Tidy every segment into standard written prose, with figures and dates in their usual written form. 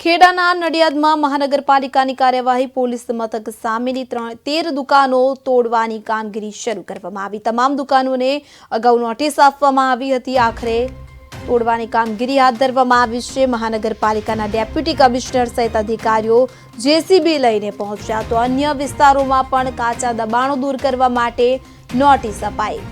ખેડાના નડિયાદમાં મહાનગરપાલિકાની કાર્યવાહી પોલીસ મથક સામેની 13 દુકાનો તોડવાની કામગીરી શરૂ કરવામાં આવી। તમામ દુકાનોને અગાઉ નોટિસ આપવામાં આવી હતી। આખરે તોડવાની કામગીરી હાથ ધરવામાં આવી છે। મહાનગરપાલિકાના ડેપ્યુટી કમિશનર સહિત અધિકારીઓ જેસીબી લઈને પહોંચ્યા તો અન્ય વિસ્તારોમાં પણ કાચા દબાણો દૂર કરવા માટે નોટિસ અપાઈ।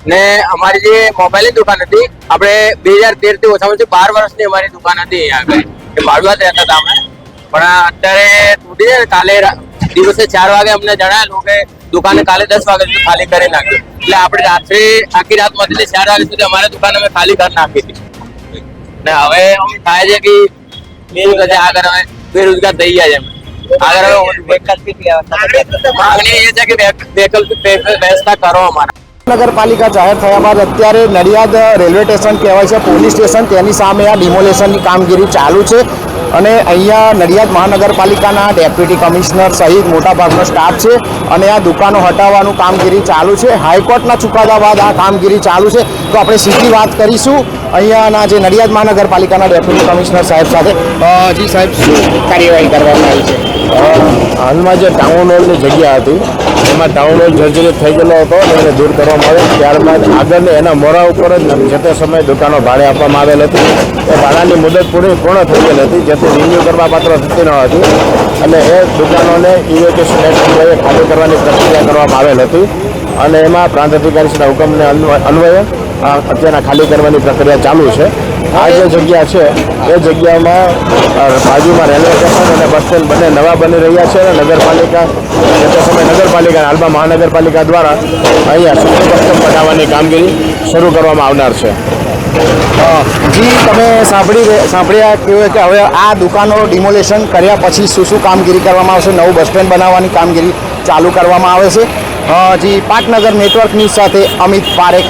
ने हमारी जे मोबाइल की दुकान थी આપણે 2013 થી ઓછામાં ઓછી 12 વર્ષની અમારી દુકાન હતી અહીંયા આગળ કે ભાડુઆત રહેતા હતા અમે પણ અત્યારે તૂટી છે। કાલે દિવસે 4 વાગે અમને જણાવેલું કે દુકાને કાલે 10 વાગે સુધી ખાલી કરી નાખી એટલે આપણે રાત્રે આખી રાત માંથી 4 વાગે સુધી અમારી દુકાન અમે ખાલી કરી નાખી હતી ને હવે અમ થાય છે કે આગળ અમે બેરોજગાર થઈ ગયા છે। આગળ માગણી એ છે કે વૈકલ્પિક વ્યવસ્થા કરો અમારા। નગરપાલિકા જાહેર થયા બાદ અત્યારે નડિયાદ રેલવે સ્ટેશન કહેવાય છે પોલીસ સ્ટેશન તેની સામે આ ડિમોલેશનની કામગીરી ચાલુ છે અને અહીંયા નડિયાદ મહાનગરપાલિકાના ડેપ્યુટી કમિશનર સહિત મોટાભાગનો સ્ટાફ છે અને આ દુકાનો હટાવવાનું કામગીરી ચાલુ છે। હાઈકોર્ટના ચુકાદા બાદ આ કામગીરી ચાલુ છે તો આપણે સીધી વાત કરીશું અહીંયાના જે નડિયાદ મહાનગરપાલિકાના ડેપ્યુટી કમિશનર સાહેબ સાથે। જી સાહેબ, શું કાર્યવાહી કરવામાં આવી છે? હાલમાં જે ટાઉન હોલની જગ્યા હતી એમાં ટાઉન હોલ જર્જરિત થઈ ગયેલો હતો અને એને દૂર કરવામાં આવે ત્યારબાદ આગળને એના મોરા ઉપર જ જે તે સમયે દુકાનો ભાડે આપવામાં આવેલ હતી। એ ભાડાની મુદત પૂર્ણ થઈ ગયેલ હતી જેથી રિન્યુ કરવા પાત્ર થતી ન હતી અને એ દુકાનોને ઇવેક્યુએશન એક્ટ ખાલી કરવાની પ્રક્રિયા કરવામાં આવેલ હતી અને એમાં પ્રાંત અધિકારીના હુકમને અન્વયે અત્યારના ખાલી કરવાની પ્રક્રિયા ચાલુ છે। આ જે જગ્યા છે એ જગ્યામાં બાજુમાં રેલવે સ્ટેશન અને બસ સ્ટેન્ડ બંને નવા બની રહ્યા છે અને નગરપાલિકા જે તે સમય નગરપાલિકા હાલમાં મહાનગરપાલિકા દ્વારા અહીંયા સુપરકસ્ટમ બનાવવાની કામગીરી શરૂ કરવામાં આવનાર છે। જી, તમે સાંભળ્યા કે હવે આ દુકાનો ડિમોલેશન કર્યા પછી શું કામગીરી કરવામાં આવશે? નવું બસ સ્ટેન્ડ બનાવવાની કામગીરી ચાલુ કરવામાં આવે છે। જી, પાટનગર નેટવર્ક ન્યૂઝ સાથે અમિત પારેખ।